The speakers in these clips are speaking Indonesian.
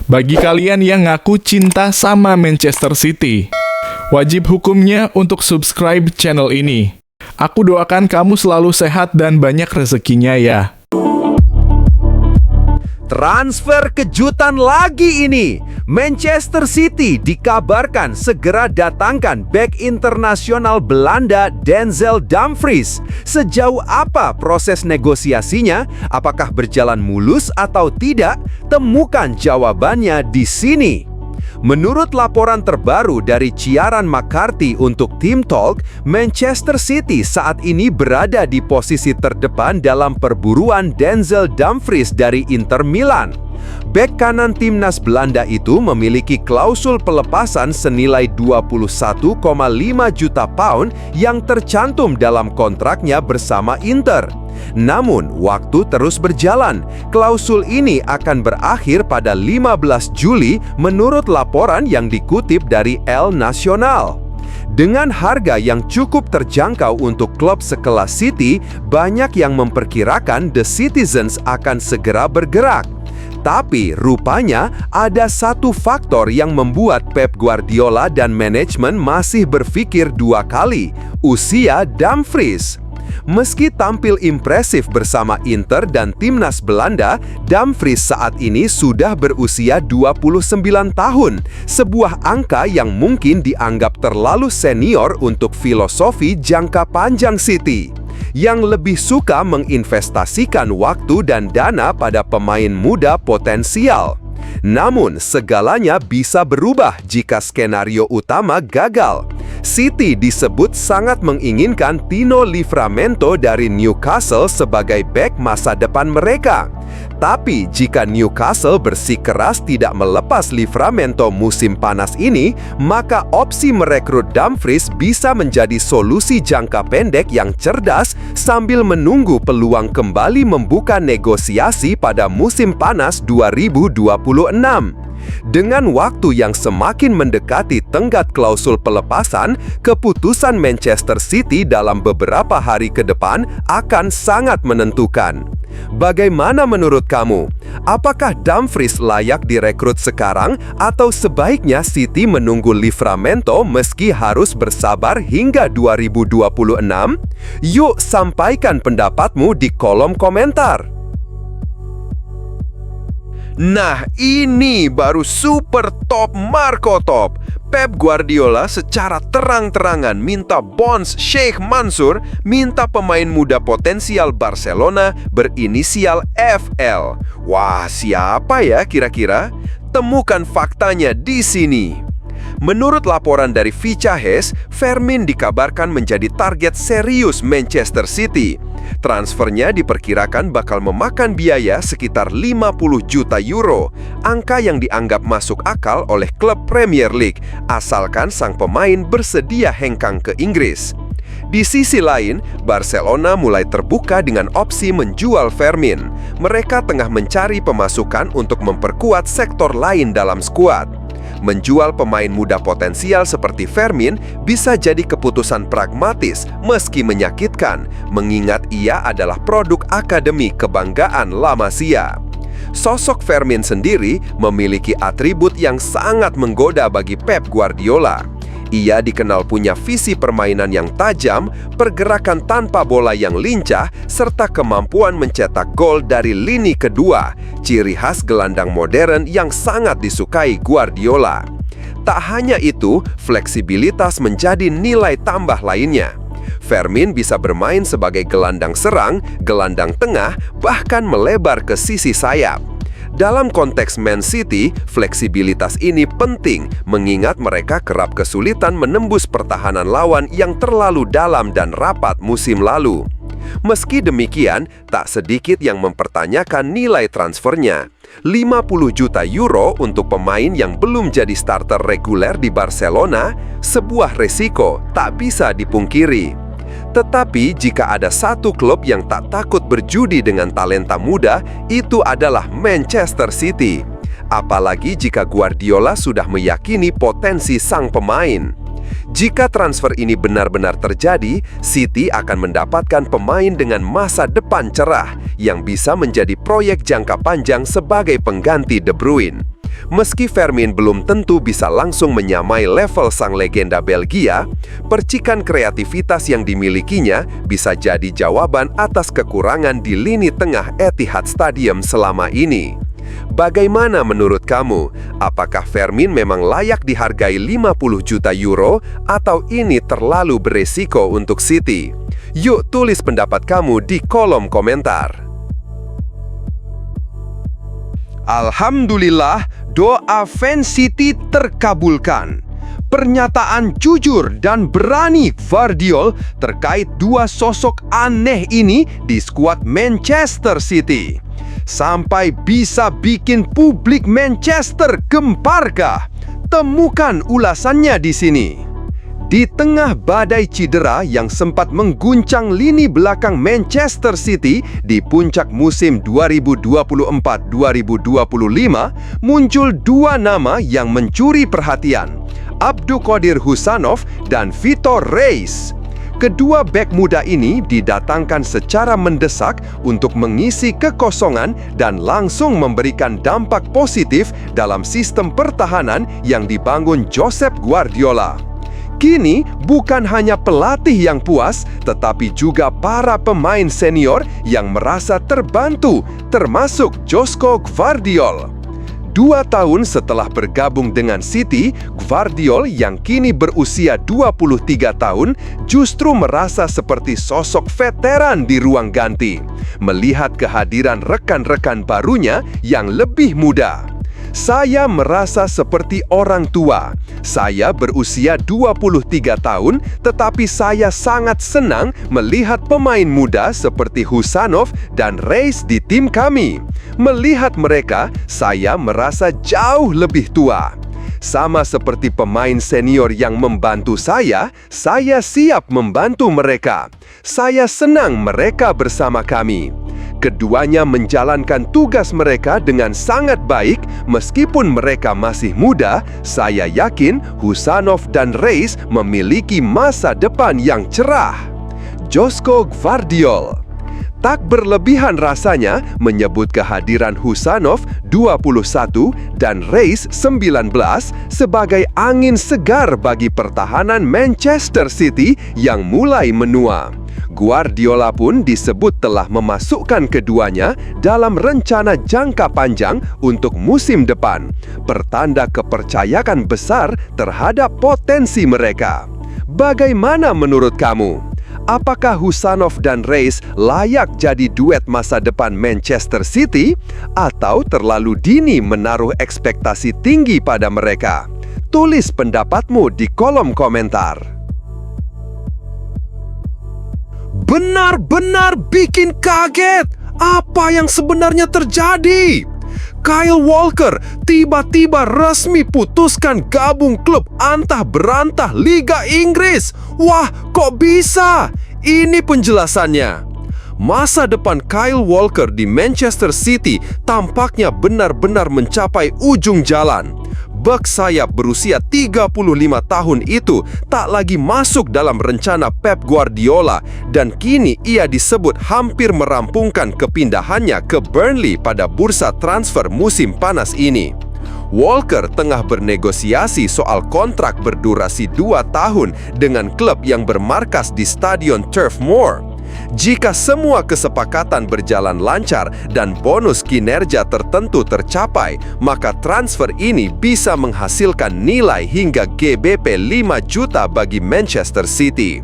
Bagi kalian yang ngaku cinta sama Manchester City, wajib hukumnya untuk subscribe channel ini. Aku doakan kamu selalu sehat dan banyak rezekinya ya. Transfer kejutan lagi ini. Manchester City dikabarkan segera datangkan bek internasional Belanda Denzel Dumfries. Sejauh apa proses negosiasinya? Apakah berjalan mulus atau tidak? Temukan jawabannya di sini. Menurut laporan terbaru dari Ciaran McCarthy untuk Team Talk, Manchester City saat ini berada di posisi terdepan dalam perburuan Denzel Dumfries dari Inter Milan. Bek kanan timnas Belanda itu memiliki klausul pelepasan senilai 21,5 juta pound yang tercantum dalam kontraknya bersama Inter. Namun, waktu terus berjalan. Klausul ini akan berakhir pada 15 Juli menurut laporan yang dikutip dari El Nacional. Dengan harga yang cukup terjangkau untuk klub sekelas City, banyak yang memperkirakan The Citizens akan segera bergerak. Tapi rupanya ada satu faktor yang membuat Pep Guardiola dan manajemen masih berpikir dua kali, usia Dumfries. Meski tampil impresif bersama Inter dan timnas Belanda, Dumfries saat ini sudah berusia 29 tahun, sebuah angka yang mungkin dianggap terlalu senior untuk filosofi jangka panjang City, yang lebih suka menginvestasikan waktu dan dana pada pemain muda potensial. Namun, segalanya bisa berubah jika skenario utama gagal. City disebut sangat menginginkan Tino Livramento dari Newcastle sebagai bek masa depan mereka. Tapi jika Newcastle bersikeras tidak melepas Livramento musim panas ini, maka opsi merekrut Dumfries bisa menjadi solusi jangka pendek yang cerdas sambil menunggu peluang kembali membuka negosiasi pada musim panas 2026. Dengan waktu yang semakin mendekati tenggat klausul pelepasan, keputusan Manchester City dalam beberapa hari ke depan akan sangat menentukan. Bagaimana menurut kamu? Apakah Dumfries layak direkrut sekarang atau sebaiknya City menunggu Livramento meski harus bersabar hingga 2026? Yuk sampaikan pendapatmu di kolom komentar. Nah, ini baru super top Marco Top. Pep Guardiola secara terang-terangan minta Bonds Sheikh Mansour minta pemain muda potensial Barcelona berinisial FL. Wah, siapa ya kira-kira? Temukan faktanya di sini. Menurut laporan dari Fichajes, Fermin dikabarkan menjadi target serius Manchester City. Transfernya diperkirakan bakal memakan biaya sekitar 50 juta euro, angka yang dianggap masuk akal oleh klub Premier League, asalkan sang pemain bersedia hengkang ke Inggris. Di sisi lain, Barcelona mulai terbuka dengan opsi menjual Fermin. Mereka tengah mencari pemasukan untuk memperkuat sektor lain dalam skuad. Menjual pemain muda potensial seperti Fermin bisa jadi keputusan pragmatis meski menyakitkan, mengingat ia adalah produk akademi kebanggaan La Masia. Sosok Fermin sendiri memiliki atribut yang sangat menggoda bagi Pep Guardiola. Ia dikenal punya visi permainan yang tajam, pergerakan tanpa bola yang lincah, serta kemampuan mencetak gol dari lini kedua, ciri khas gelandang modern yang sangat disukai Guardiola. Tak hanya itu, fleksibilitas menjadi nilai tambah lainnya. Fermin bisa bermain sebagai gelandang serang, gelandang tengah, bahkan melebar ke sisi sayap. Dalam konteks Man City, fleksibilitas ini penting mengingat mereka kerap kesulitan menembus pertahanan lawan yang terlalu dalam dan rapat musim lalu. Meski demikian, tak sedikit yang mempertanyakan nilai transfernya. 50 juta euro untuk pemain yang belum jadi starter reguler di Barcelona, sebuah resiko tak bisa dipungkiri. Tetapi jika ada satu klub yang tak takut berjudi dengan talenta muda, itu adalah Manchester City. Apalagi jika Guardiola sudah meyakini potensi sang pemain. Jika transfer ini benar-benar terjadi, City akan mendapatkan pemain dengan masa depan cerah yang bisa menjadi proyek jangka panjang sebagai pengganti De Bruyne. Meski Fermin belum tentu bisa langsung menyamai level sang legenda Belgia, percikan kreativitas yang dimilikinya bisa jadi jawaban atas kekurangan di lini tengah Etihad Stadium selama ini. Bagaimana menurut kamu? Apakah Fermin memang layak dihargai 50 juta euro atau ini terlalu beresiko untuk City? Yuk tulis pendapat kamu di kolom komentar. Alhamdulillah, doa fans City terkabulkan. Pernyataan jujur dan berani Gvardiol terkait dua sosok aneh ini di skuad Manchester City. Sampai bisa bikin publik Manchester gemparkah? Temukan ulasannya di sini. Di tengah badai cedera yang sempat mengguncang lini belakang Manchester City di puncak musim 2024-2025, muncul dua nama yang mencuri perhatian, Abdulkadir Husanov dan Vitor Reis. Kedua bek muda ini didatangkan secara mendesak untuk mengisi kekosongan dan langsung memberikan dampak positif dalam sistem pertahanan yang dibangun Josep Guardiola. Kini, bukan hanya pelatih yang puas, tetapi juga para pemain senior yang merasa terbantu, termasuk Josko Gvardiol. 2 tahun setelah bergabung dengan City, Gvardiol yang kini berusia 23 tahun justru merasa seperti sosok veteran di ruang ganti, melihat kehadiran rekan-rekan barunya yang lebih muda. Saya merasa seperti orang tua. Saya berusia 23 tahun, tetapi saya sangat senang melihat pemain muda seperti Husanov dan Reis di tim kami. Melihat mereka, saya merasa jauh lebih tua. Sama seperti pemain senior yang membantu saya siap membantu mereka. Saya senang mereka bersama kami. Keduanya menjalankan tugas mereka dengan sangat baik meskipun mereka masih muda. Saya yakin Husanov dan Reis memiliki masa depan yang cerah. Josko Gvardiol. Tak berlebihan rasanya menyebut kehadiran Husanov 21 dan Reis 19 sebagai angin segar bagi pertahanan Manchester City yang mulai menua. Guardiola pun disebut telah memasukkan keduanya dalam rencana jangka panjang untuk musim depan, pertanda kepercayaan besar terhadap potensi mereka. Bagaimana menurut kamu? Apakah Husanov dan Reis layak jadi duet masa depan Manchester City atau terlalu dini menaruh ekspektasi tinggi pada mereka? Tulis pendapatmu di kolom komentar. Benar-benar bikin kaget. Apa yang sebenarnya terjadi? Kyle Walker tiba-tiba resmi putuskan gabung klub antah berantah Liga Inggris. Wah, kok bisa? Ini penjelasannya. Masa depan Kyle Walker di Manchester City tampaknya benar-benar mencapai ujung jalan. Bek sayap berusia 35 tahun itu tak lagi masuk dalam rencana Pep Guardiola dan kini ia disebut hampir merampungkan kepindahannya ke Burnley pada bursa transfer musim panas ini. Walker tengah bernegosiasi soal kontrak berdurasi 2 tahun dengan klub yang bermarkas di Stadion Turf Moor. Jika semua kesepakatan berjalan lancar dan bonus kinerja tertentu tercapai, maka transfer ini bisa menghasilkan nilai hingga GBP 5 juta bagi Manchester City.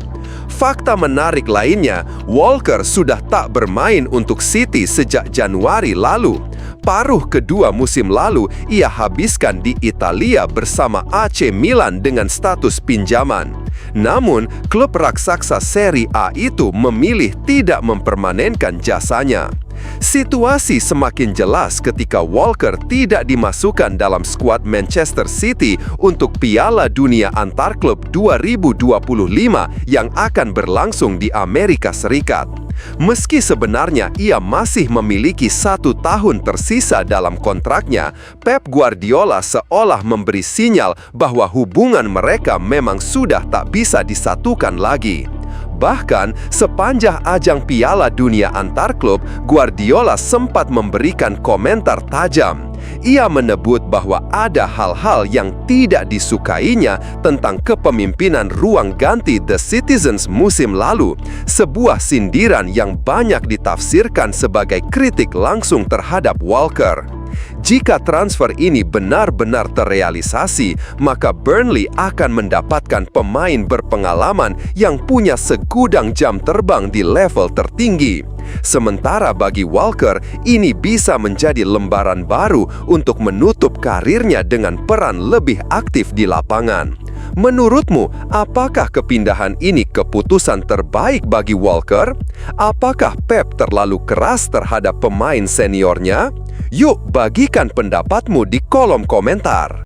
Fakta menarik lainnya, Walker sudah tak bermain untuk City sejak Januari lalu. Paruh kedua musim lalu, ia habiskan di Italia bersama AC Milan dengan status pinjaman. Namun, klub raksasa Serie A itu memilih tidak mempermanenkan jasanya. Situasi semakin jelas ketika Walker tidak dimasukkan dalam skuad Manchester City untuk Piala Dunia Antarklub 2025 yang akan berlangsung di Amerika Serikat. Meski sebenarnya ia masih memiliki 1 tahun tersisa dalam kontraknya, Pep Guardiola seolah memberi sinyal bahwa hubungan mereka memang sudah tak bisa disatukan lagi. Bahkan, sepanjang ajang Piala Dunia Antarklub, Guardiola sempat memberikan komentar tajam. Ia menyebut bahwa ada hal-hal yang tidak disukainya tentang kepemimpinan ruang ganti The Citizens musim lalu, sebuah sindiran yang banyak ditafsirkan sebagai kritik langsung terhadap Walker. Jika transfer ini benar-benar terrealisasi, maka Burnley akan mendapatkan pemain berpengalaman yang punya segudang jam terbang di level tertinggi. Sementara bagi Walker, ini bisa menjadi lembaran baru untuk menutup karirnya dengan peran lebih aktif di lapangan. Menurutmu, apakah kepindahan ini keputusan terbaik bagi Walker? Apakah Pep terlalu keras terhadap pemain seniornya? Yuk, bagikan pendapatmu di kolom komentar.